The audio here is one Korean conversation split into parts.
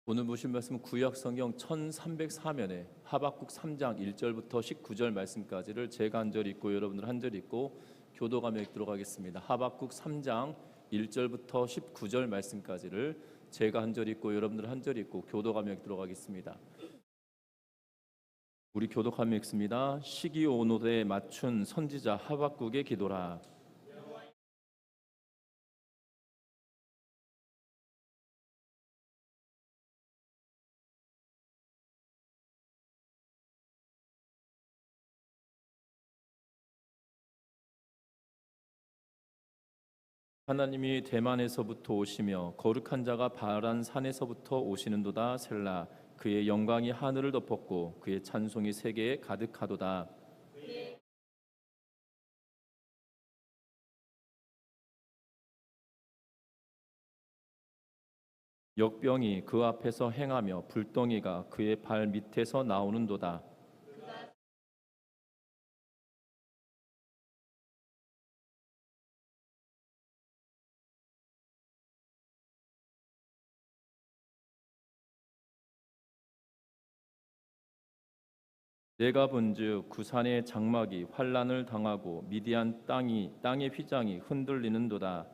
오늘 보실 말씀은 구약성경 1304면에 하박국 3장 1절부터 19절 말씀까지를 제가 한 절 읽고 여러분들 한 절 읽고 교도감에 읽도록 하겠습니다. 하박국 3장 1절부터 19절 말씀까지를 제가 한 절 읽고 여러분들 한 절 읽고 교도감에 읽도록 하겠습니다. 우리 교독하며 읽습니다. 시기 온옷에 맞춘 선지자 하박국의 기도라. 하나님이 대만에서부터 오시며 거룩한 자가 바란 산에서부터 오시는도다. 셀라. 그의 영광이 하늘을 덮었고 그의 찬송이 세계에 가득하도다. 역병이 그 앞에서 행하며 불덩이가 그의 발 밑에서 나오는도다. 내가 본즉 구산의 장막이 환란을 당하고 미디안 땅의 휘장이 흔들리는도다.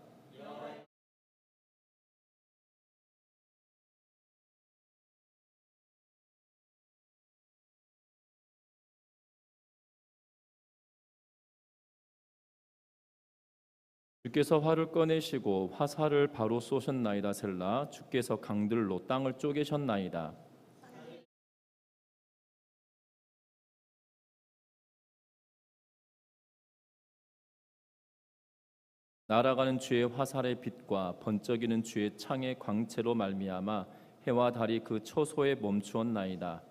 주께서 활을 꺼내시고 화살을 바로 쏘셨나이다. 셀라. 주께서 강들로 땅을 쪼개셨나이다. 날아가는 주의 화살의 빛과 번쩍이는 주의 창의 광채로 말미암아 해와 달이 그 처소에 멈추었나이다.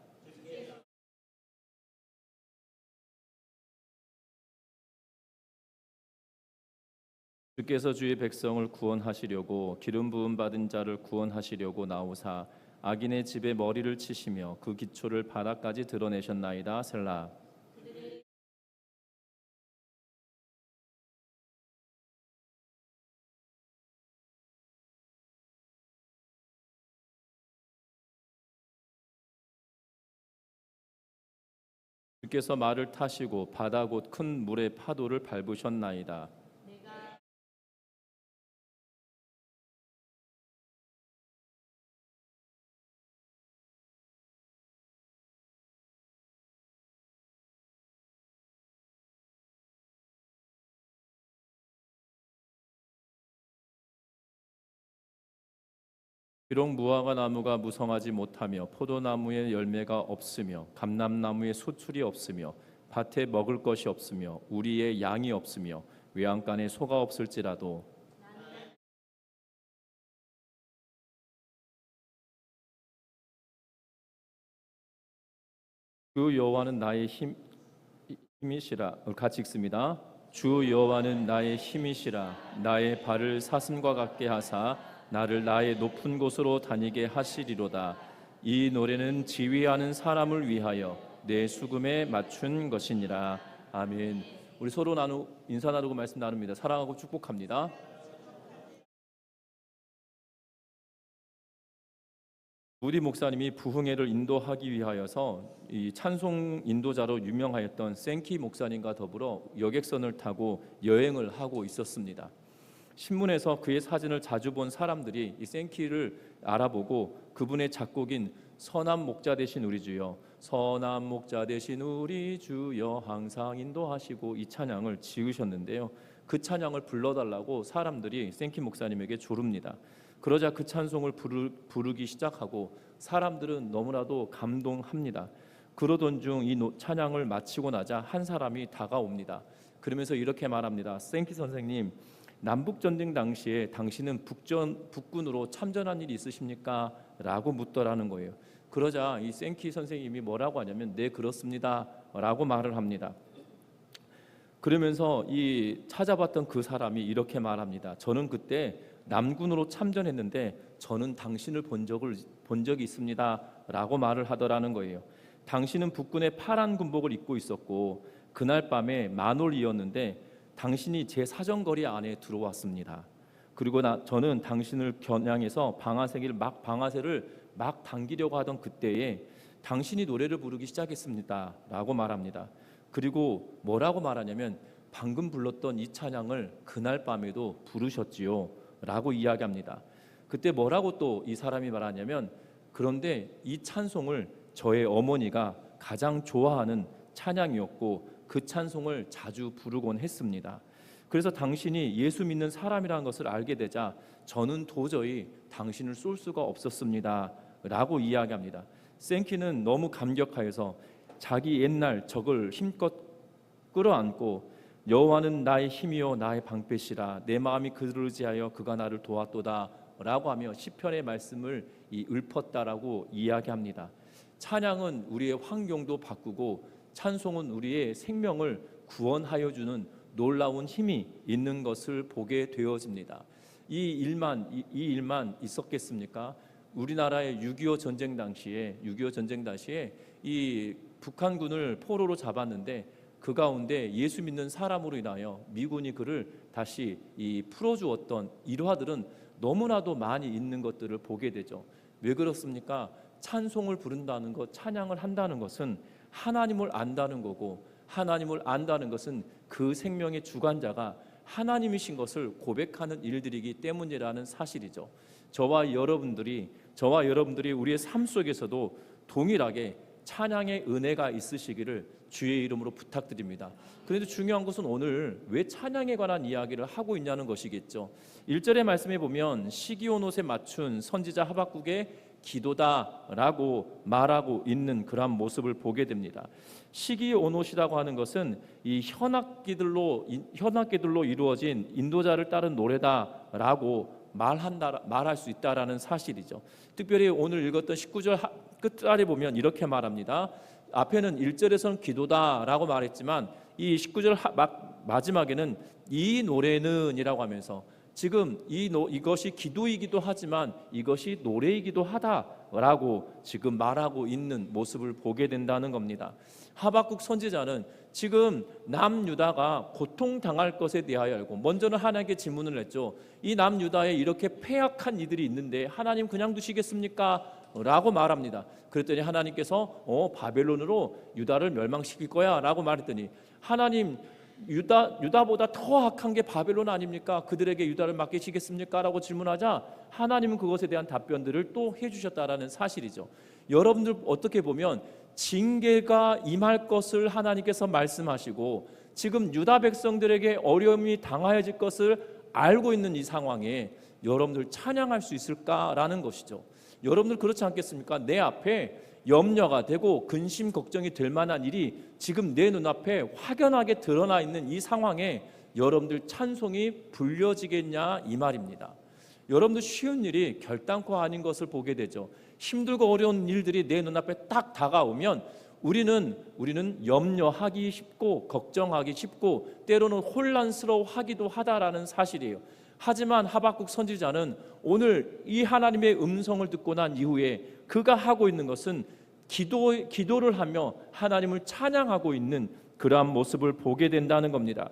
주께서 주의 백성을 구원하시려고 기름 부음 받은 자를 구원하시려고 나오사 악인의 집에 머리를 치시며 그 기초를 바닥까지 드러내셨나이다. 셀라. 주께서 말을 타시고 바다 곧 큰 물의 파도를 밟으셨나이다. 비록 무화과 나무가 무성하지 못하며 포도나무에 열매가 없으며 감람나무에 수출이 없으며 밭에 먹을 것이 없으며 우리의 양이 없으며 외양간에 소가 없을지라도 주 여호와는 나의 힘이시라. 같이 읽습니다. 주 여호와는 나의 힘이시라. 나의 발을 사슴과 같게 하사 나를 나의 높은 곳으로 다니게 하시리로다. 이 노래는 지휘하는 사람을 위하여 내 수금에 맞춘 것이니라. 아멘. 우리 서로 인사 나누고 말씀 나눕니다. 사랑하고 축복합니다. 무디 목사님이 부흥회를 인도하기 위하여서 이 찬송 인도자로 유명하였던 생키 목사님과 더불어 여객선을 타고 여행을 하고 있었습니다. 신문에서 그의 사진을 자주 본 사람들이 이 생키를 알아보고 그분의 작곡인 선한 목자 되신 우리 주여, 선한 목자 되신 우리 주여 항상 인도하시고 이 찬양을 지으셨는데요. 그 찬양을 불러달라고 사람들이 생키 목사님에게 조릅니다. 그러자 그 찬송을 부르기 시작하고 사람들은 너무나도 감동합니다. 그러던 중 이 찬양을 마치고 나자 한 사람이 다가옵니다. 그러면서 이렇게 말합니다. 생키 선생님, 남북전쟁 당시에 당신은 북군으로 참전한 일이 있으십니까? 라고 묻더라는 거예요. 그러자 이 생키 선생님이 뭐라고 하냐면 네, 그렇습니다 라고 말을 합니다. 그러면서 이 찾아봤던 그 사람이 이렇게 말합니다. 저는 그때 남군으로 참전했는데 저는 당신을 본 적이 있습니다 라고 말을 하더라는 거예요. 당신은 북군의 파란 군복을 입고 있었고 그날 밤에 만올이었는데 당신이 제 사정거리 안에 들어왔습니다. 그리고 저는 당신을 겨냥해서 방아쇠를 막 당기려고 하던 그때에 당신이 노래를 부르기 시작했습니다 라고 말합니다. 그리고 뭐라고 말하냐면 방금 불렀던 이 찬양을 그날 밤에도 부르셨지요 라고 이야기합니다. 그때 뭐라고 또 이 사람이 말하냐면 그런데 이 찬송을 저의 어머니가 가장 좋아하는 찬양이었고 그 찬송을 자주 부르곤 했습니다. 그래서 당신이 예수 믿는 사람이라는 것을 알게 되자 저는 도저히 당신을 쏠 수가 없었습니다 라고 이야기합니다. 생키는 너무 감격하여서 자기 옛날 적을 힘껏 끌어안고 여호와는 나의 힘이요 나의 방패시라 내 마음이 그를 의지하여 그가 나를 도왔도다 라고 하며 시편의 말씀을 읊었다라고 이야기합니다. 찬양은 우리의 환경도 바꾸고 찬송은 우리의 생명을 구원하여 주는 놀라운 힘이 있는 것을 보게 되어집니다. 이 일만 있었겠습니까? 우리나라의 6.25 전쟁 당시에 이 북한군을 포로로 잡았는데 그 가운데 예수 믿는 사람으로 인하여 미군이 그를 다시 풀어주었던 일화들은 너무나도 많이 있는 것들을 보게 되죠. 왜 그렇습니까? 찬송을 부른다는 것, 찬양을 한다는 것은 하나님을 안다는 거고, 하나님을 안다는 것은 그 생명의 주관자가 하나님이신 것을 고백하는 일들이기 때문이라는 사실이죠. 저와 여러분들이 우리의 삶 속에서도 동일하게 찬양의 은혜가 있으시기를 주의 이름으로 부탁드립니다. 그런데 중요한 것은 오늘 왜 찬양에 관한 이야기를 하고 있냐는 것이겠죠. 1절의 말씀에 보면 시기온옷에 맞춘 선지자 하박국의 기도다라고 말하고 있는 그러한 모습을 보게 됩니다. 시기온옷이라고 하는 것은 이 현악기들로 이루어진 인도자를 따른 노래다라고 말할 수 있다라는 사실이죠. 특별히 오늘 읽었던 19절 끝자리 보면 이렇게 말합니다. 앞에는 1절에서는 기도다라고 말했지만 이 19절 마지막에는 이 노래는 이라고 하면서 지금 이것이 기도이기도 하지만 이것이 노래이기도 하다라고 지금 말하고 있는 모습을 보게 된다는 겁니다. 하박국 선지자는 지금 남유다가 고통당할 것에 대하여 알고 먼저는 하나님께 질문을 했죠. 이 남유다에 이렇게 패악한 이들이 있는데 하나님 그냥 두시겠습니까? 라고 말합니다. 그랬더니 하나님께서 바벨론으로 유다를 멸망시킬 거야 라고 말했더니 하나님 유다보다 더 악한 게 바벨론 아닙니까? 그들에게 유다를 맡기시겠습니까? 라고 질문하자 하나님은 그것에 대한 답변들을 또 해주셨다라는 사실이죠. 여러분들 어떻게 보면 징계가 임할 것을 하나님께서 말씀하시고 지금 유다 백성들에게 어려움이 당하여질 것을 알고 있는 이 상황에 여러분들 찬양할 수 있을까라는 것이죠. 여러분들 그렇지 않겠습니까? 내 앞에 염려가 되고 근심 걱정이 될 만한 일이 지금 내 눈앞에 확연하게 드러나 있는 이 상황에 여러분들 찬송이 불려지겠냐 이 말입니다. 여러분들 쉬운 일이 결단코 아닌 것을 보게 되죠. 힘들고 어려운 일들이 내 눈앞에 딱 다가오면 우리는 염려하기 쉽고 걱정하기 쉽고 때로는 혼란스러워하기도 하다라는 사실이에요. 하지만 하박국 선지자는 오늘 이 하나님의 음성을 듣고 난 이후에 그가 하고 있는 것은 기도를 하며 하나님을 찬양하고 있는 그러한 모습을 보게 된다는 겁니다.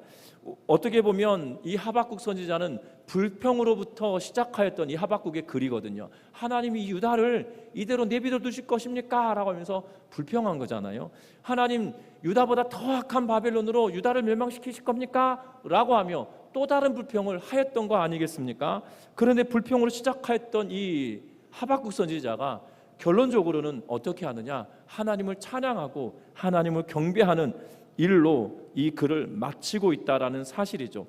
어떻게 보면 이 하박국 선지자는 불평으로부터 시작하였던 이 하박국의 글이거든요. 하나님이 유다를 이대로 내버려 두실 것입니까? 라고 하면서 불평한 거잖아요. 하나님 유다보다 더 악한 바벨론으로 유다를 멸망시키실 겁니까? 라고 하며 또 다른 불평을 하였던 거 아니겠습니까? 그런데 불평으로 시작하였던 이 하박국 선지자가 결론적으로는 어떻게 하느냐? 하나님을 찬양하고 하나님을 경배하는 일로 이 글을 마치고 있다라는 사실이죠.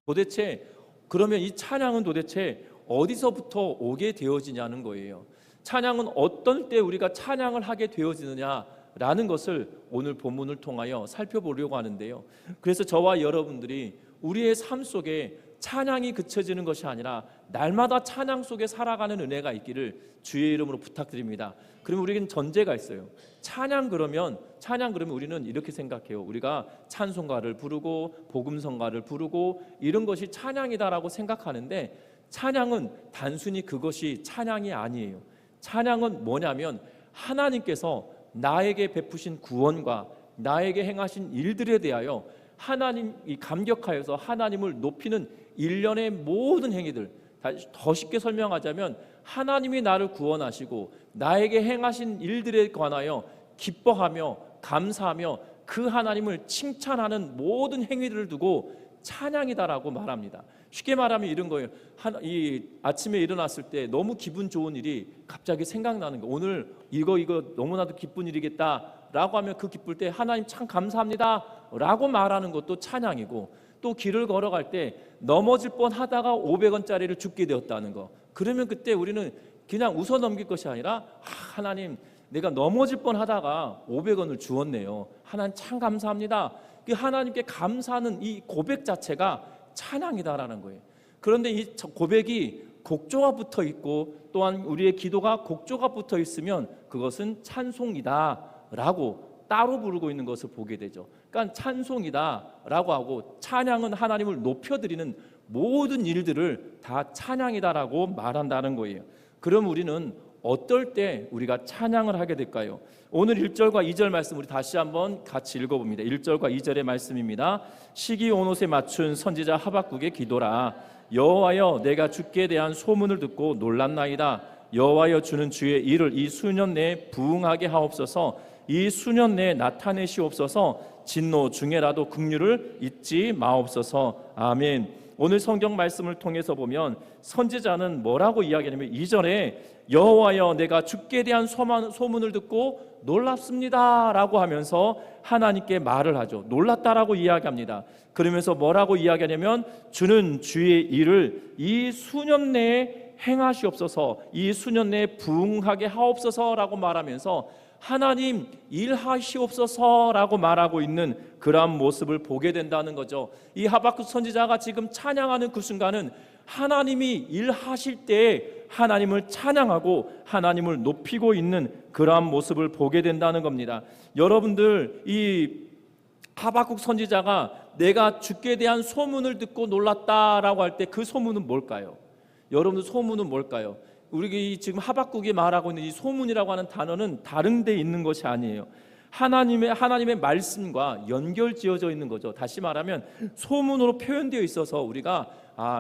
도대체 그러면 이 찬양은 도대체 어디서부터 오게 되어지냐는 거예요. 찬양은 어떤 때 우리가 찬양을 하게 되어지느냐라는 것을 오늘 본문을 통하여 살펴보려고 하는데요. 그래서 저와 여러분들이 우리의 삶 속에 찬양이 그쳐지는 것이 아니라 날마다 찬양 속에 살아가는 은혜가 있기를 주의 이름으로 부탁드립니다. 그러면 우리에겐 전제가 있어요. 찬양 그러면 우리는 이렇게 생각해요. 우리가 찬송가를 부르고 복음성가를 부르고 이런 것이 찬양이다라고 생각하는데 찬양은 단순히 그것이 찬양이 아니에요. 찬양은 뭐냐면 하나님께서 나에게 베푸신 구원과 나에게 행하신 일들에 대하여 하나님이 감격하여서 하나님을 높이는 일련의 모든 행위들, 더 쉽게 설명하자면 하나님이 나를 구원하시고 나에게 행하신 일들에 관하여 기뻐하며 감사하며 그 하나님을 칭찬하는 모든 행위들을 두고 찬양이다라고 말합니다. 쉽게 말하면 이런 거예요. 이 아침에 일어났을 때 너무 기분 좋은 일이 갑자기 생각나는 거. 오늘 이거 너무나도 기쁜 일이겠다라고 하면 그 기쁠 때 하나님 참 감사합니다라고 말하는 것도 찬양이고, 또 길을 걸어갈 때 넘어질 뻔하다가 500원짜리를 줍게 되었다는 거. 그러면 그때 우리는 그냥 웃어 넘길 것이 아니라 하나님, 내가 넘어질 뻔하다가 500원을 주었네요. 하나님 참 감사합니다. 그 하나님께 감사하는 이 고백 자체가 찬양이다라는 거예요. 그런데 이 고백이 곡조가 붙어 있고 또한 우리의 기도가 곡조가 붙어 있으면 그것은 찬송이다라고 따로 부르고 있는 것을 보게 되죠. 그러니까 찬송이다라고 하고, 찬양은 하나님을 높여드리는 모든 일들을 다 찬양이다라고 말한다는 거예요. 그럼 우리는 어떨 때 우리가 찬양을 하게 될까요? 오늘 1절과 2절 말씀 우리 다시 한번 같이 읽어봅니다. 1절과 2절의 말씀입니다. 시기 온 옷에 맞춘 선지자 하박국의 기도라. 여호와여, 내가 주께 대한 소문을 듣고 놀랐나이다. 여호와여, 주는 주의 일을 이 수년 내에 부응하게 하옵소서. 이 수년 내에 나타내시옵소서. 진노 중에라도 긍휼을 잊지 마옵소서. 아멘. 오늘 성경 말씀을 통해서 보면 선지자는 뭐라고 이야기하냐면 2절에 여호와여, 내가 주께 대한 소문을 듣고 놀랍습니다 라고 하면서 하나님께 말을 하죠. 놀랐다라고 이야기합니다. 그러면서 뭐라고 이야기하냐면 주는 주의 일을 이 수년 내에 행하시옵소서, 이 수년 내에 부응하게 하옵소서라고 말하면서 하나님 일하시옵소서라고 말하고 있는 그러한 모습을 보게 된다는 거죠. 이 하박국 선지자가 지금 찬양하는 그 순간은 하나님이 일하실 때에 하나님을 찬양하고 하나님을 높이고 있는 그러한 모습을 보게 된다는 겁니다. 여러분들, 이 하박국 선지자가 내가 주께 대한 소문을 듣고 놀랐다라고 할 때 그 소문은 뭘까요? 여러분들, 소문은 뭘까요? 우리 지금 하박국이 말하고 있는 이 소문이라고 하는 단어는 다른 데 있는 것이 아니에요. 하나님의 말씀과 연결지어져 있는 거죠. 다시 말하면 소문으로 표현되어 있어서 우리가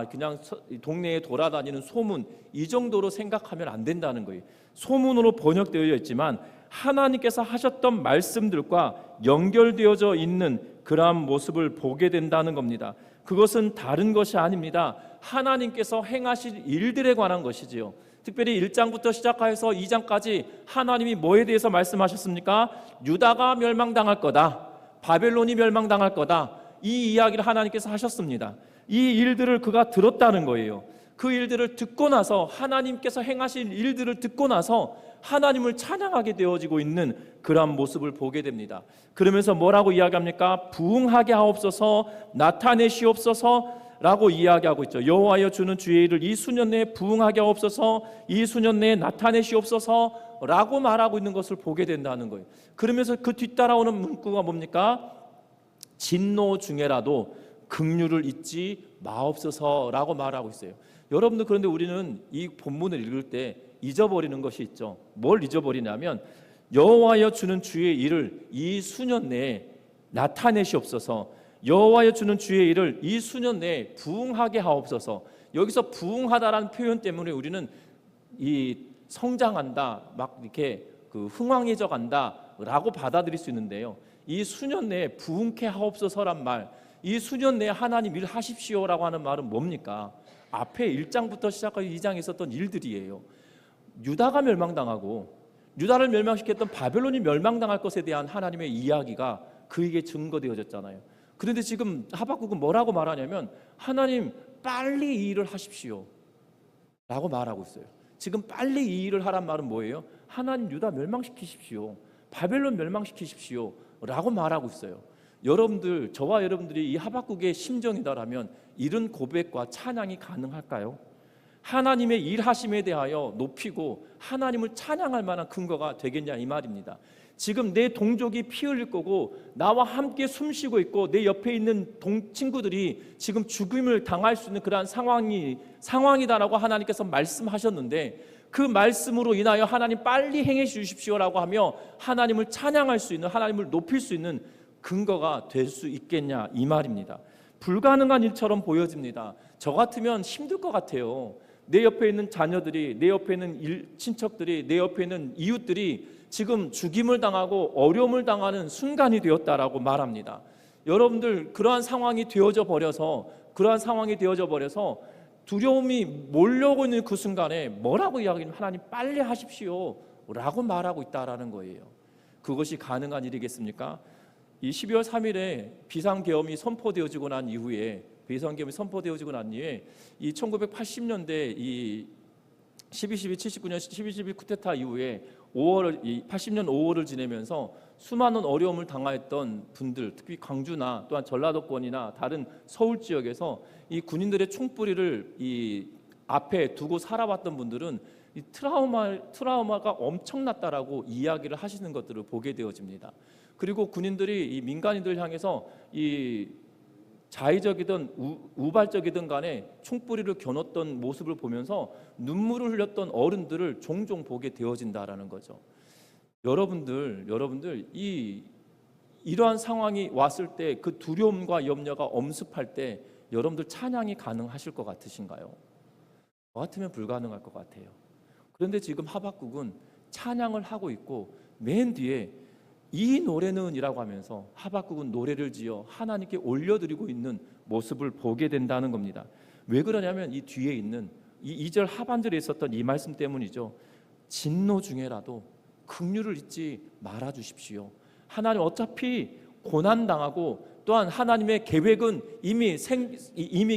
그냥 동네에 돌아다니는 소문, 이 정도로 생각하면 안 된다는 거예요. 소문으로 번역되어 있지만 하나님께서 하셨던 말씀들과 연결되어져 있는 그러한 모습을 보게 된다는 겁니다. 그것은 다른 것이 아닙니다. 하나님께서 행하실 일들에 관한 것이지요. 특별히 1장부터 시작해서 2장까지 하나님이 뭐에 대해서 말씀하셨습니까? 유다가 멸망당할 거다, 바벨론이 멸망당할 거다, 이 이야기를 하나님께서 하셨습니다. 이 일들을 그가 들었다는 거예요. 그 일들을 듣고 나서, 하나님께서 행하신 일들을 듣고 나서 하나님을 찬양하게 되어지고 있는 그러한 모습을 보게 됩니다. 그러면서 뭐라고 이야기합니까? 부응하게 하옵소서, 나타내시옵소서 라고 이야기하고 있죠. 여호와여, 주는 주의 일을 이 수년 내에 부응하게 하옵소서, 이 수년 내에 나타내시옵소서 라고 말하고 있는 것을 보게 된다는 거예요. 그러면서 그 뒤따라오는 문구가 뭡니까? 진노 중에라도 긍휼을 잊지 마옵소서 라고 말하고 있어요. 여러분들, 그런데 우리는 이 본문을 읽을 때 잊어버리는 것이 있죠. 뭘 잊어버리냐면 여호와여, 주는 주의 일을 이 수년 내에 나타내시옵소서, 여호와여, 주는 주의 일을 이 수년 내에 부응하게 하옵소서. 여기서 부응하다라는 표현 때문에 우리는 이 성장한다, 막 이렇게 흥왕해져 간다라고 받아들일 수 있는데요. 이 수년 내에 부응케 하옵소서란 말, 이 수년 내에 하나님 일하십시오라고 하는 말은 뭡니까? 앞에 1장부터 시작해서 2장에 있었던 일들이에요. 유다가 멸망당하고 유다를 멸망시켰던 바벨론이 멸망당할 것에 대한 하나님의 이야기가 그에게 증거되어졌잖아요. 그런데 지금 하박국은 뭐라고 말하냐면 하나님 빨리 이 일을 하십시오 라고 말하고 있어요. 지금 빨리 이 일을 하란 말은 뭐예요? 하나님 유다 멸망시키십시오, 바벨론 멸망시키십시오 라고 말하고 있어요. 여러분들, 저와 여러분들이 이 하박국의 심정이다라면 이런 고백과 찬양이 가능할까요? 하나님의 일하심에 대하여 높이고 하나님을 찬양할 만한 근거가 되겠냐, 이 말입니다. 지금 내 동족이 피 흘릴 거고 나와 함께 숨쉬고 있고 내 옆에 있는 친구들이 지금 죽임을 당할 수 있는 그러한 상황이다라고 하나님께서 말씀하셨는데, 그 말씀으로 인하여 하나님 빨리 행해 주십시오라고 하며 하나님을 찬양할 수 있는, 하나님을 높일 수 있는 근거가 될 수 있겠냐, 이 말입니다. 불가능한 일처럼 보여집니다. 저 같으면 힘들 것 같아요. 내 옆에 있는 자녀들이, 내 옆에 있는 친척들이, 내 옆에 있는 이웃들이 지금 죽임을 당하고 어려움을 당하는 순간이 되었다라고 말합니다. 여러분들 그러한 상황이 되어져 버려서 두려움이 몰려오고 있는 그 순간에 뭐라고 이야기하면 하나님 빨리 하십시오 라고 말하고 있다라는 거예요. 그것이 가능한 일이겠습니까? 이 12월 3일에 비상계엄이 선포되어지고 난 이후에 이 1980년대 이 79년 12.12 쿠데타 이후에 80년 5월을 지내면서 수많은 어려움을 당하였던 분들, 특히 광주나 또한 전라도권이나 다른 서울 지역에서 이 군인들의 총뿌리를 이 앞에 두고 살아왔던 분들은 이 트라우마가 엄청났다라고 이야기를 하시는 것들을 보게 되어집니다. 그리고 군인들이 이 민간인들 향해서 이 자의적이든 우발적이든 간에 총뿌리를 겨눴던 모습을 보면서 눈물을 흘렸던 어른들을 종종 보게 되어진다라는 거죠. 여러분들 이러한 상황이 왔을 때 그 두려움과 염려가 엄습할 때 여러분들 찬양이 가능하실 것 같으신가요? 저 같으면 불가능할 것 같아요. 그런데 지금 하박국은 찬양을 하고 있고 맨 뒤에 이 노래는 이라고 하면서 하박국은 노래를 지어 하나님께 올려드리고 있는 모습을 보게 된다는 겁니다. 왜 그러냐면 이 뒤에 있는 이 2절 하반절에 있었던 이 말씀 때문이죠. 진노 중에라도 긍휼을 잊지 말아 주십시오. 하나님 어차피 고난당하고 또한 하나님의 계획은 이미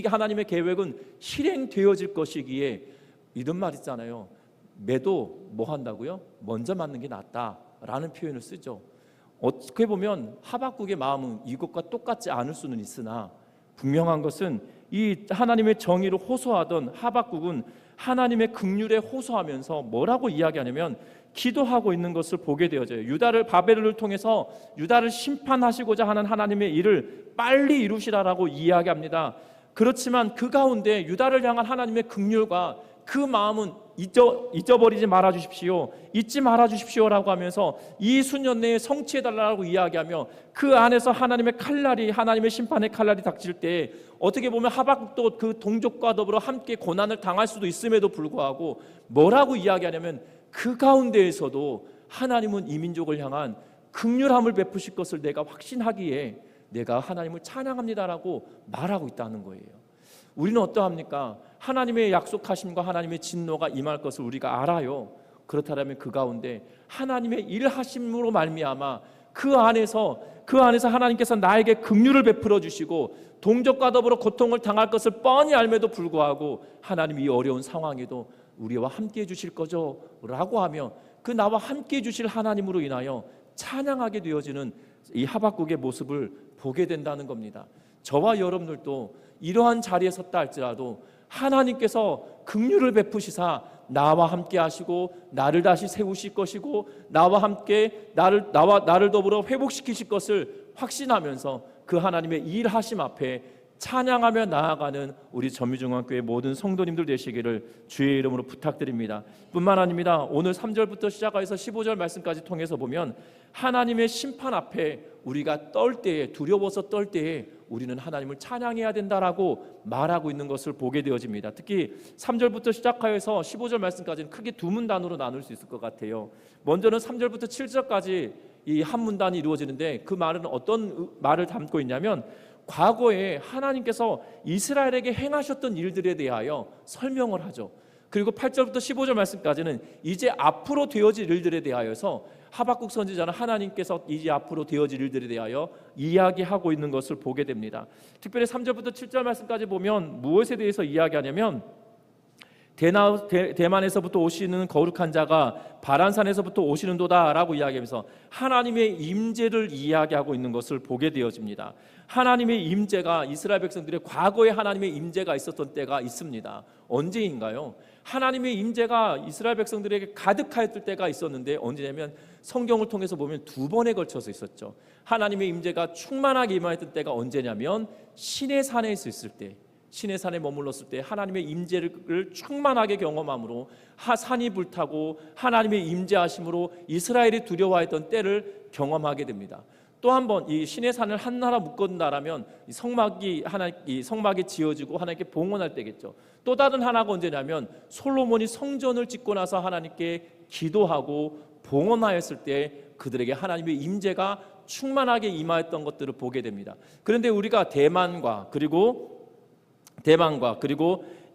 하나님의 계획은 실행되어질 것이기에 이런 말 있잖아요. 매도 뭐 한다고요? 먼저 맞는 게 낫다라는 표현을 쓰죠. 어떻게 보면 하박국의 마음은 이것과 똑같지 않을 수는 있으나 분명한 것은 이 하나님의 정의를 호소하던 하박국은 하나님의 긍휼에 호소하면서 뭐라고 이야기하냐면 기도하고 있는 것을 보게 되어져요. 바벨을 통해서 유다를 심판하시고자 하는 하나님의 일을 빨리 이루시라라고 이야기합니다. 그렇지만 그 가운데 유다를 향한 하나님의 긍휼과 그 마음은 잊어버리지 말아 주십시오, 잊지 말아 주십시오라고 하면서 이 수년 내에 성취해달라고 이야기하며 그 안에서 하나님의 심판의 칼날이 닥칠 때 어떻게 보면 하박국도 그 동족과 더불어 함께 고난을 당할 수도 있음에도 불구하고 뭐라고 이야기하냐면 그 가운데에서도 하나님은 이 민족을 향한 긍휼함을 베푸실 것을 내가 확신하기에 내가 하나님을 찬양합니다라고 말하고 있다는 거예요. 우리는 어떠합니까? 하나님의 약속하심과 하나님의 진노가 임할 것을 우리가 알아요. 그렇다면 그 가운데 하나님의 일하심으로 말미암아 그 안에서 하나님께서 나에게 긍휼을 베풀어 주시고 동족과 더불어 고통을 당할 것을 뻔히 알매도 불구하고 하나님이 이 어려운 상황에도 우리와 함께해 주실 거죠 라고 하며 그 나와 함께해 주실 하나님으로 인하여 찬양하게 되어지는 이 하박국의 모습을 보게 된다는 겁니다. 저와 여러분들도 이러한 자리에 섰다 할지라도 하나님께서 긍휼을 베푸시사 나와 함께 하시고 나를 다시 세우실 것이고 나와 함께 나를 더불어 회복시키실 것을 확신하면서 그 하나님의 일하심 앞에 찬양하며 나아가는 우리 전미중앙교회 모든 성도님들 되시기를 주의 이름으로 부탁드립니다. 뿐만 아닙니다. 오늘 3절부터 시작해서 15절 말씀까지 통해서 보면 하나님의 심판 앞에 우리가 떨 때에, 두려워서 떨 때에 우리는 하나님을 찬양해야 된다라고 말하고 있는 것을 보게 되어집니다. 특히 3절부터 시작하여서 15절 말씀까지는 크게 두 문단으로 나눌 수 있을 것 같아요. 먼저는 3절부터 7절까지 이 한 문단이 이루어지는데 그 말은 어떤 말을 담고 있냐면 과거에 하나님께서 이스라엘에게 행하셨던 일들에 대하여 설명을 하죠. 그리고 8절부터 15절 말씀까지는 이제 앞으로 되어질 일들에 대하여서 하박국 선지자는 하나님께서 이제 앞으로 되어질 일들에 대하여 이야기하고 있는 것을 보게 됩니다. 특별히 3절부터 7절 말씀까지 보면 무엇에 대해서 이야기하냐면 대만에서부터 오시는 거룩한 자가 바란산에서부터 오시는도다 라고 이야기하면서 하나님의 임재를 이야기하고 있는 것을 보게 되어집니다. 하나님의 임재가 이스라엘 백성들의 과거에 하나님의 임재가 있었던 때가 있습니다. 언제인가요? 하나님의 임재가 이스라엘 백성들에게 가득하였을 때가 있었는데 언제냐면 성경을 통해서 보면 두 번에 걸쳐서 있었죠. 하나님의 임재가 충만하게 임하였던 때가 언제냐면 시내산에 있을 때, 시내산에 머물렀을 때 하나님의 임재를 충만하게 경험함으로 산이 불타고 하나님의 임재하심으로 이스라엘이 두려워했던 때를 경험하게 됩니다. 또 한 번 이 신의 산을 한나라 묶었다라면 이 성막이 지어지고 하나님께 봉헌할 때겠죠. 또 다른 하나가 언제냐면 솔로몬이 성전을 짓고 나서 하나님께 기도하고 봉헌하였을 때 그들에게 하나님의 임재가 충만하게 임하였던 것들을 보게 됩니다. 그런데 우리가 대만과 그리고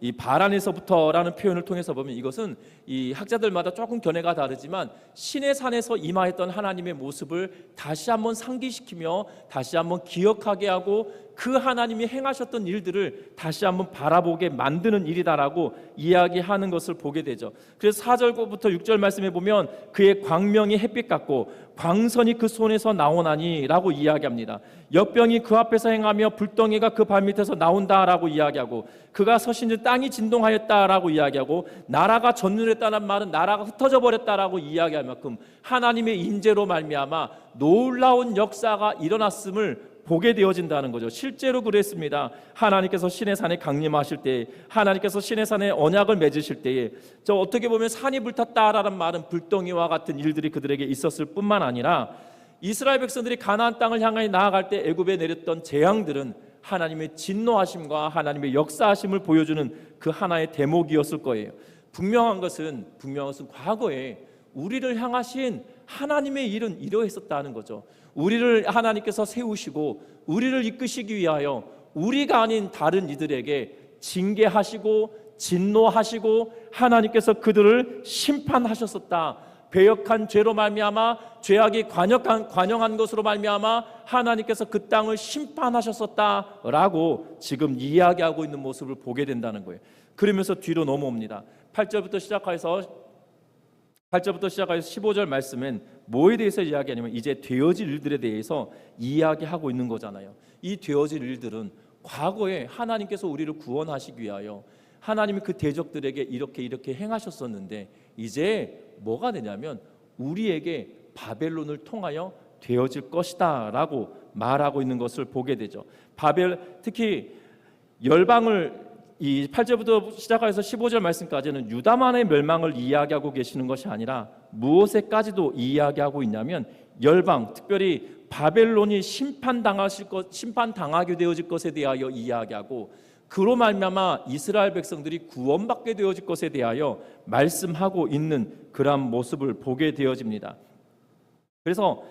이 바란에서부터라는 표현을 통해서 보면 이것은 이 학자들마다 조금 견해가 다르지만 신의 산에서 임하였던 하나님의 모습을 다시 한번 상기시키며 다시 한번 기억하게 하고 그 하나님이 행하셨던 일들을 다시 한번 바라보게 만드는 일이다라고 이야기하는 것을 보게 되죠. 그래서 4절부터 6절 말씀에 보면 그의 광명이 햇빛 같고 광선이 그 손에서 나오나니 라고 이야기합니다. 역병이 그 앞에서 행하며 불덩이가 그 발밑에서 나온다라고 이야기하고 그가 서신즉 땅이 진동하였다라고 이야기하고 나라가 전멸했다는 말은 나라가 흩어져 버렸다라고 이야기할 만큼 하나님의 임재로 말미암아 놀라운 역사가 일어났음을 보게 되어진다는 거죠. 실제로 그랬습니다. 하나님께서 신의 산에 강림하실 때, 하나님께서 신의 산에 언약을 맺으실 때에 어떻게 보면 산이 불탔다라는 말은 불덩이와 같은 일들이 그들에게 있었을 뿐만 아니라 이스라엘 백성들이 가나안 땅을 향해 나아갈 때 애굽에 내렸던 재앙들은 하나님의 진노하심과 하나님의 역사하심을 보여주는 그 하나의 대목이었을 거예요. 분명한 것은 과거에 우리를 향하신 하나님의 일은 이러했었다는 거죠. 우리를 하나님께서 세우시고 우리를 이끄시기 위하여 우리가 아닌 다른 이들에게 징계하시고 진노하시고 하나님께서 그들을 심판하셨었다. 배역한 죄로 말미암아 죄악이 관영한 것으로 말미암아 하나님께서 그 땅을 심판하셨었다라고 지금 이야기하고 있는 모습을 보게 된다는 거예요. 그러면서 뒤로 넘어옵니다. 8절부터 시작해서 15절 말씀은 뭐에 대해서 이야기하냐면 이제 되어질 일들에 대해서 이야기하고 있는 거잖아요. 이 되어질 일들은 과거에 하나님께서 우리를 구원하시기 위하여 하나님이 그 대적들에게 이렇게 행하셨었는데 이제 뭐가 되냐면 우리에게 바벨론을 통하여 되어질 것이다 라고 말하고 있는 것을 보게 되죠. 특히 열방을 이 8절부터 시작해서 15절 말씀까지는 유다만의 멸망을 이야기하고 계시는 것이 아니라 무엇에까지도 이야기하고 있냐면 열방, 특별히 바벨론이 심판당하게 되어질 것에 대하여 이야기하고 그로 말미암아 이스라엘 백성들이 구원받게 되어질 것에 대하여 말씀하고 있는 그러한 모습을 보게 되어집니다. 그래서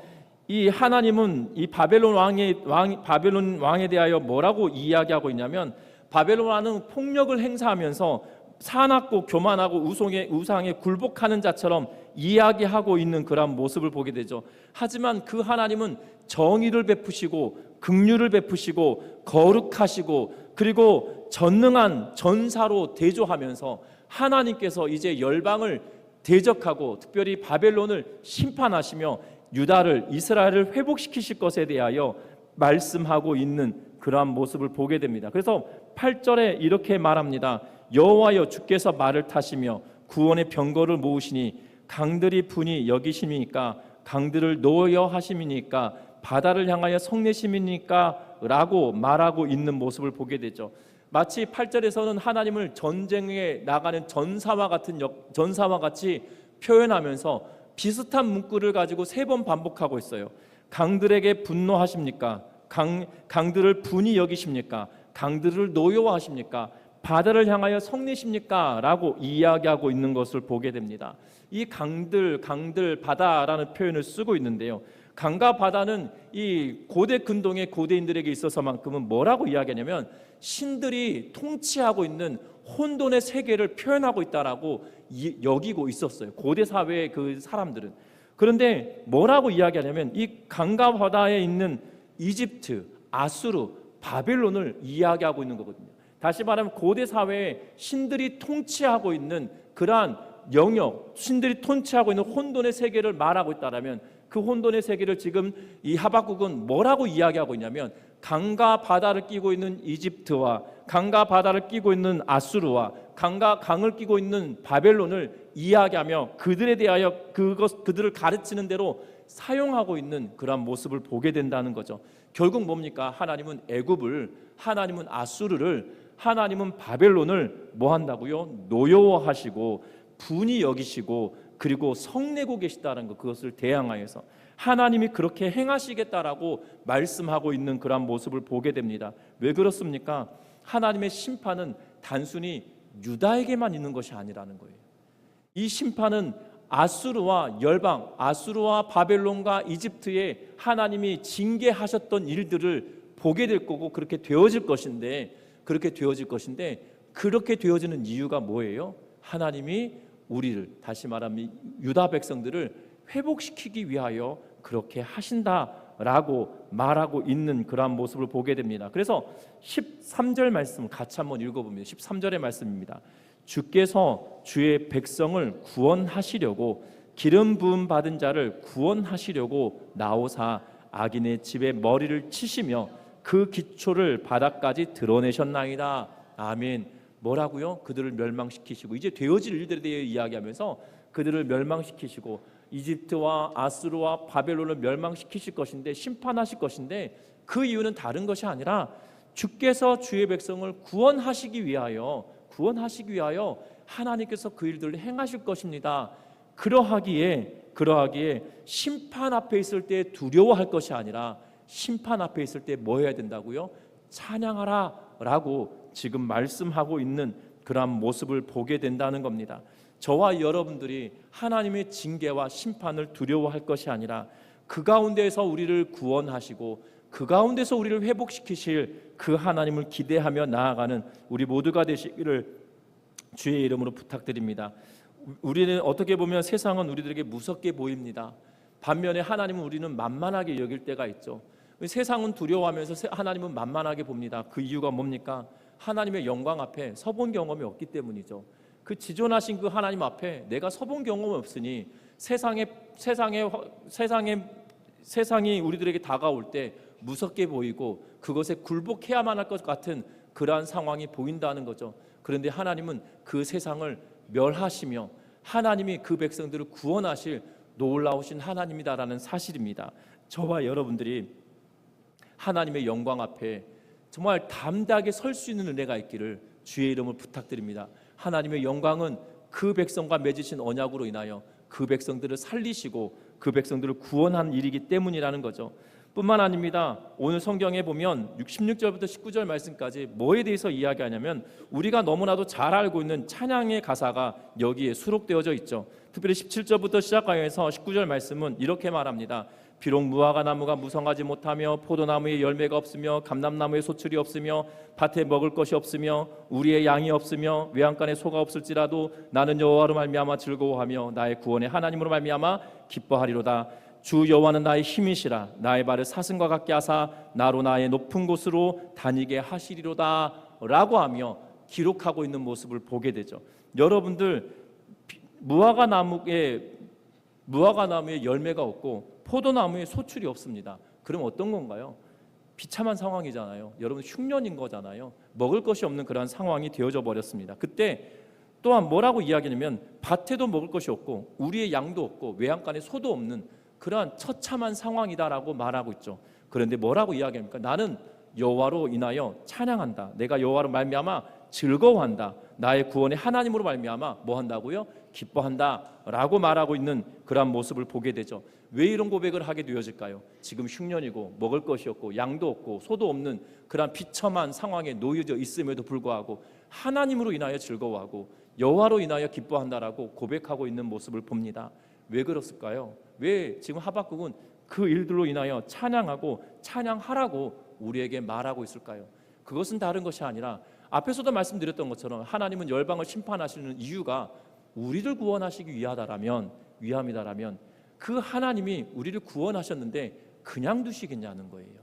이 하나님은 이 바벨론 왕에 대하여 뭐라고 이야기하고 있냐면 바벨론 왕은 폭력을 행사하면서 사납고 교만하고 우상에 굴복하는 자처럼 이야기하고 있는 그런 모습을 보게 되죠. 하지만 그 하나님은 정의를 베푸시고 긍휼을 베푸시고 거룩하시고 그리고 전능한 전사로 대조하면서 하나님께서 이제 열방을 대적하고 특별히 바벨론을 심판하시며 유다를 이스라엘을 회복시키실 것에 대하여 말씀하고 있는 그러한 모습을 보게 됩니다. 그래서 8절에 이렇게 말합니다. 여호와여 주께서 말을 타시며 구원의 병거를 모으시니 강들이 분이 여기심이니까 강들을 놓여 하심이니까 바다를 향하여 성내심이니까 라고 말하고 있는 모습을 보게 되죠. 마치 8절에서는 하나님을 전쟁에 나가는 전사와 같이 표현하면서 비슷한 문구를 가지고 3번 반복하고 있어요. 강들에게 분노하십니까? 강들을 분이 여기십니까? 강들을 노여워하십니까? 바다를 향하여 성내십니까? 라고 이야기하고 있는 것을 보게 됩니다. 이 강들, 바다라는 표현을 쓰고 있는데요. 강과 바다는 이 고대 근동의 고대인들에게 있어서만큼은 뭐라고 이야기하냐면 신들이 통치하고 있는 혼돈의 세계를 표현하고 있다라고 여기고 있었어요. 고대 사회의 그 사람들은. 그런데 뭐라고 이야기하냐면 이 강과 바다에 있는 이집트, 아수르, 바벨론을 이야기하고 있는 거거든요. 다시 말하면 고대 사회에 신들이 통치하고 있는 그러한 영역, 신들이 통치하고 있는 혼돈의 세계를 말하고 있다라면 그 혼돈의 세계를 지금 이 하박국은 뭐라고 이야기하고 있냐면 강과 바다를 끼고 있는 이집트와 강과 바다를 끼고 있는 아수르와 강을 끼고 있는 바벨론을 이야기하며 그들에 대하여 그들을 가르치는 대로 사용하고 있는 그런 모습을 보게 된다는 거죠. 결국 뭡니까? 하나님은 애굽을, 하나님은 아수르를, 하나님은 바벨론을 뭐 한다고요? 노여워하시고 분이 여기시고 그리고 성내고 계시다는 것, 그것을 대항하여서 하나님이 그렇게 행하시겠다라고 말씀하고 있는 그런 모습을 보게 됩니다. 왜 그렇습니까? 하나님의 심판은 단순히 유다에게만 있는 것이 아니라는 거예요. 이 심판은 아수르와 열방, 아수르와 바벨론과 이집트에 하나님이 징계하셨던 일들을 보게 될 거고 그렇게 되어질 것인데, 그렇게 되어지는 이유가 뭐예요? 하나님이 우리를, 다시 말하면 유다 백성들을 회복시키기 위하여 그렇게 하신다라고 말하고 있는 그러한 모습을 보게 됩니다. 그래서 13절 말씀 같이 한번 읽어봅니다. 13절의 말씀입니다. 주께서 주의 백성을 구원하시려고 기름 부음 받은 자를 구원하시려고 나오사 악인의 집에 머리를 치시며 그 기초를 바닥까지 드러내셨나이다. 아멘. 뭐라고요? 그들을 멸망시키시고, 이제 되어질 일들에 대해 이야기하면서 그들을 멸망시키시고 이집트와 아수르와 바벨론을 멸망시키실 것인데, 심판하실 것인데, 그 이유는 다른 것이 아니라 주께서 주의 백성을 구원하시기 위하여 하나님께서 그 일들을 행하실 것입니다. 그러하기에 심판 앞에 있을 때 두려워할 것이 아니라 심판 앞에 있을 때 뭐 해야 된다고요? 찬양하라 라고 지금 말씀하고 있는 그러한 모습을 보게 된다는 겁니다. 저와 여러분들이 하나님의 징계와 심판을 두려워할 것이 아니라 그 가운데에서 우리를 구원하시고 그 가운데서 우리를 회복시키실 그 하나님을 기대하며 나아가는 우리 모두가 되시기를 주의 이름으로 부탁드립니다. 우리는 어떻게 보면 세상은 우리들에게 무섭게 보입니다. 반면에 하나님은 우리는 만만하게 여길 때가 있죠. 세상은 두려워하면서 하나님은 만만하게 봅니다. 그 이유가 뭡니까? 하나님의 영광 앞에 서본 경험이 없기 때문이죠. 그 지존하신 그 하나님 앞에 내가 서본 경험이 없으니 세상이 우리들에게 다가올 때 무섭게 보이고 그것에 굴복해야만 할 것 같은 그러한 상황이 보인다는 거죠. 그런데 하나님은 그 세상을 멸하시며 하나님이 그 백성들을 구원하실 놀라우신 하나님이다라는 사실입니다. 저와 여러분들이 하나님의 영광 앞에 정말 담대하게 설 수 있는 은혜가 있기를 주의 이름을 부탁드립니다. 하나님의 영광은 그 백성과 맺으신 언약으로 인하여 그 백성들을 살리시고 그 백성들을 구원한 일이기 때문이라는 거죠. 뿐만 아닙니다. 오늘 성경에 보면 16절부터 19절 말씀까지 뭐에 대해서 이야기하냐면 우리가 너무나도 잘 알고 있는 찬양의 가사가 여기에 수록되어져 있죠. 특별히 17절부터 시작하여서 19절 말씀은 이렇게 말합니다. 비록 무화과 나무가 무성하지 못하며 포도나무에 열매가 없으며 감람나무에 소출이 없으며 밭에 먹을 것이 없으며 우리의 양이 없으며 외양간에 소가 없을지라도 나는 여호와로 말미암아 즐거워하며 나의 구원의 하나님으로 말미암아 기뻐하리로다. 주 여호와는 나의 힘이시라. 나의 발을 사슴과 같게 하사 나로 나의 높은 곳으로 다니게 하시리로다 라고 하며 기록하고 있는 모습을 보게 되죠. 여러분들, 무화과 나무에 열매가 없고 포도나무에 소출이 없습니다. 그럼 어떤 건가요? 비참한 상황이잖아요. 여러분, 흉년인 거잖아요. 먹을 것이 없는 그런 상황이 되어져 버렸습니다. 그때 또한 뭐라고 이야기하냐면 밭에도 먹을 것이 없고 우리의 양도 없고 외양간에 소도 없는 그러한 처참한 상황이다라고 말하고 있죠. 그런데 뭐라고 이야기합니까? 나는 여호와로 인하여 찬양한다. 내가 여호와로 말미암아 즐거워한다. 나의 구원의 하나님으로 말미암아 뭐 한다고요? 기뻐한다라고 말하고 있는 그러한 모습을 보게 되죠. 왜 이런 고백을 하게 되어질까요? 지금 흉년이고 먹을 것이 없고 양도 없고 소도 없는 그러한 비참한 상황에 놓여져 있음에도 불구하고 하나님으로 인하여 즐거워하고 여호와로 인하여 기뻐한다라고 고백하고 있는 모습을 봅니다. 왜 그렇을까요? 왜 지금 하박국은 그 일들로 인하여 찬양하고 찬양하라고 우리에게 말하고 있을까요? 그것은 다른 것이 아니라 앞에서도 말씀드렸던 것처럼 하나님은 열방을 심판하시는 이유가 우리를 구원하시기 위함이다라면 그 하나님이 우리를 구원하셨는데 그냥 두시겠냐는 거예요.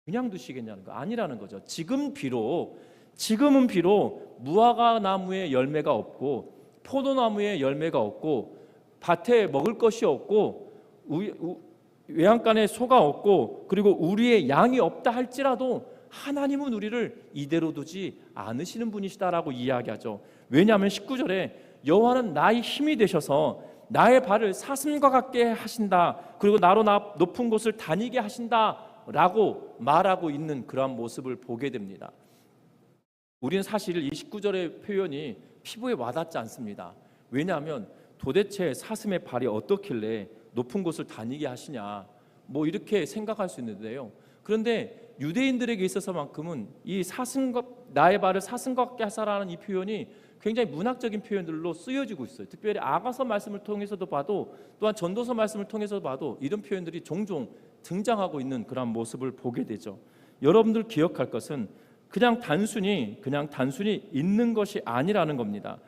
그냥 두시겠냐는 거 아니라는 거죠. 지금은 비록 무화과 나무에 열매가 없고 포도나무에 열매가 없고 밭에 먹을 것이 없고 외양간에 소가 없고 그리고 우리의 양이 없다 할지라도 하나님은 우리를 이대로 두지 않으시는 분이시다라고 이야기하죠. 왜냐하면 19절에 여호와는 나의 힘이 되셔서 나의 발을 사슴과 같게 하신다. 그리고 나로 높은 곳을 다니게 하신다라고 말하고 있는 그러한 모습을 보게 됩니다. 우리는 사실 이 19절의 표현이 피부에 와닿지 않습니다. 왜냐하면 도대체 사슴의 발이 어떻길래 높은 곳을 다니게 하시냐, 뭐 이렇게 생각할 수 있는데요. 그런데 유대인들에게 있어서만큼은 이 사슴과 나의 발을 사슴과 같게 하사라는 이 표현이 굉장히 문학적인 표현들로 쓰여지고 있어요. 특별히 아가서 말씀을 통해서도 봐도, 또한 전도서 말씀을 통해서도 봐도 이런 표현들이 종종 등장하고 있는 그런 모습을 보게 되죠. 여러분들 기억할 것은 그냥 단순히 있는 것이 아니라는 겁니다.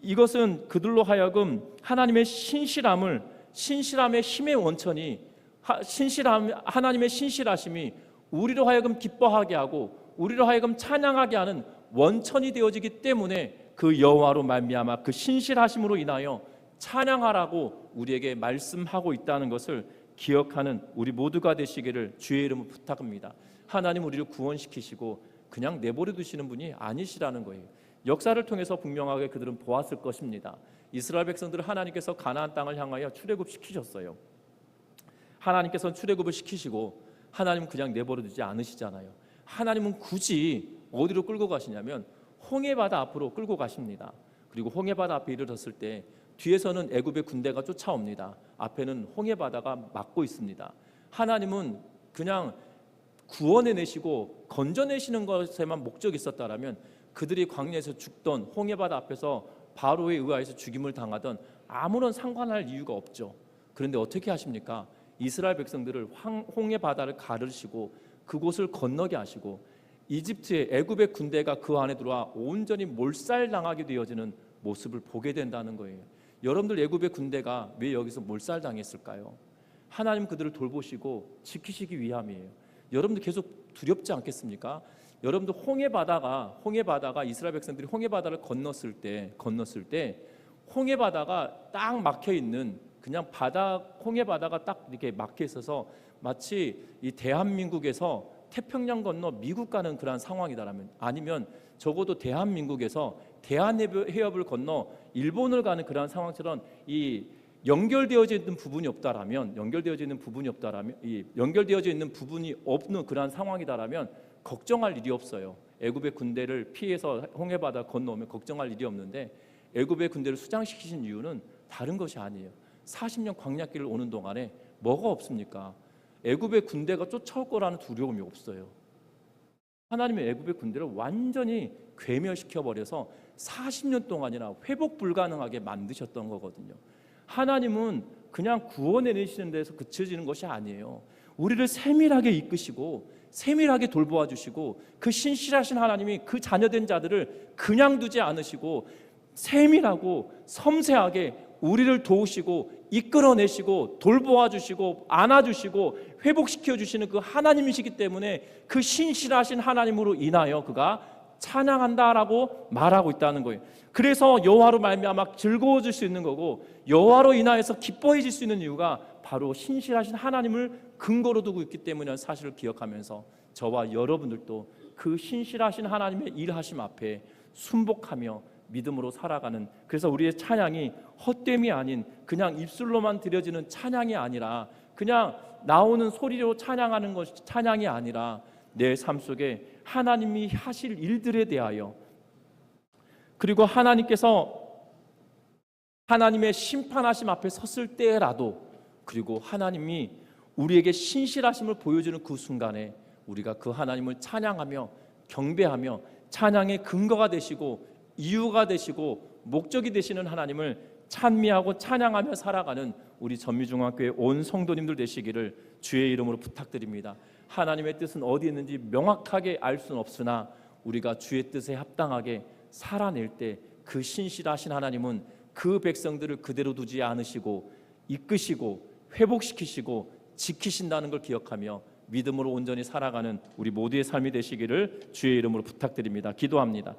이것은 그들로 하여금 하나님의 신실함의 힘의 원천이, 하나님의 신실하심이 우리로 하여금 기뻐하게 하고 우리로 하여금 찬양하게 하는 원천이 되어지기 때문에 그 여호와로 말미암아 그 신실하심으로 인하여 찬양하라고 우리에게 말씀하고 있다는 것을 기억하는 우리 모두가 되시기를 주의 이름으로 부탁합니다. 하나님 우리를 구원시키시고 그냥 내버려 두시는 분이 아니시라는 거예요. 역사를 통해서 분명하게 그들은 보았을 것입니다. 이스라엘 백성들을 하나님께서 가나안 땅을 향하여 출애굽시키셨어요. 하나님께서는 출애굽을 시키시고 하나님은 그냥 내버려 두지 않으시잖아요. 하나님은 굳이 어디로 끌고 가시냐면 홍해바다 앞으로 끌고 가십니다. 그리고 홍해바다 앞에 이르렀을 때 뒤에서는 애굽의 군대가 쫓아옵니다. 앞에는 홍해바다가 막고 있습니다. 하나님은 그냥 구원해내시고 건져내시는 것에만 목적이 있었다라면 그들이 광야에서 죽던, 홍해바다 앞에서 바로에 의하여서 죽임을 당하던 아무런 상관할 이유가 없죠. 그런데 어떻게 하십니까? 이스라엘 백성들을 홍해바다를 가르시고 그곳을 건너게 하시고 이집트의 애굽의 군대가 그 안에 들어와 온전히 몰살당하게 되어지는 모습을 보게 된다는 거예요. 여러분들 애굽의 군대가 왜 여기서 몰살당했을까요? 하나님 그들을 돌보시고 지키시기 위함이에요. 여러분들 계속 두렵지 않겠습니까? 여러분들 홍해바다가 이스라엘 백성들이 홍해바다를 건넜을 때 홍해바다가 딱 막혀 있는, 그냥 홍해바다가 딱 이렇게 막혀 있어서 마치 이 대한민국에서 태평양 건너 미국 가는 그런 상황이다라면, 아니면 적어도 대한민국에서 대한해협을 건너 일본을 가는 그런 상황처럼 이 연결되어져 있는 부분이 없다라면, 연결되어져 있는 부분이 없는 그런 상황이다라면 걱정할 일이 없어요. 애굽의 군대를 피해서 홍해바다 건너오면 걱정할 일이 없는데, 애굽의 군대를 수장시키신 이유는 다른 것이 아니에요. 40년 광야길을 오는 동안에 뭐가 없습니까? 애굽의 군대가 쫓아올 거라는 두려움이 없어요. 하나님의 애굽의 군대를 완전히 괴멸시켜 버려서 40년 동안이나 회복 불가능하게 만드셨던 거거든요. 하나님은 그냥 구원해내시는 데서 그쳐지는 것이 아니에요. 우리를 세밀하게 이끄시고 세밀하게 돌보아 주시고, 그 신실하신 하나님이 그 자녀된 자들을 그냥 두지 않으시고 세밀하고 섬세하게 우리를 도우시고 이끌어내시고 돌보아 주시고 안아주시고 회복시켜 주시는 그 하나님이시기 때문에 그 신실하신 하나님으로 인하여 그가 찬양한다라고 말하고 있다는 거예요. 그래서 여호와로 말미암아 즐거워질 수 있는 거고, 여호와로 인하여서 기뻐해질 수 있는 이유가 바로 신실하신 하나님을 근거로 두고 있기 때문이라는 사실을 기억하면서 저와 여러분들도 그 신실하신 하나님의 일하심 앞에 순복하며 믿음으로 살아가는, 그래서 우리의 찬양이 헛됨이 아닌 그냥 입술로만 드려지는 찬양이 아니라, 그냥 나오는 소리로 찬양하는 것이 찬양이 아니라 내 삶 속에 하나님이 하실 일들에 대하여, 그리고 하나님께서 하나님의 심판하심 앞에 섰을 때라도, 그리고 하나님이 우리에게 신실하심을 보여주는 그 순간에 우리가 그 하나님을 찬양하며 경배하며 찬양의 근거가 되시고 이유가 되시고 목적이 되시는 하나님을 찬미하고 찬양하며 살아가는 우리 전미중앙교회 온 성도님들 되시기를 주의 이름으로 부탁드립니다. 하나님의 뜻은 어디 있는지 명확하게 알 수는 없으나 우리가 주의 뜻에 합당하게 살아낼 때 그 신실하신 하나님은 그 백성들을 그대로 두지 않으시고 이끄시고 회복시키시고 지키신다는 걸 기억하며 믿음으로 온전히 살아가는 우리 모두의 삶이 되시기를 주의 이름으로 부탁드립니다. 기도합니다.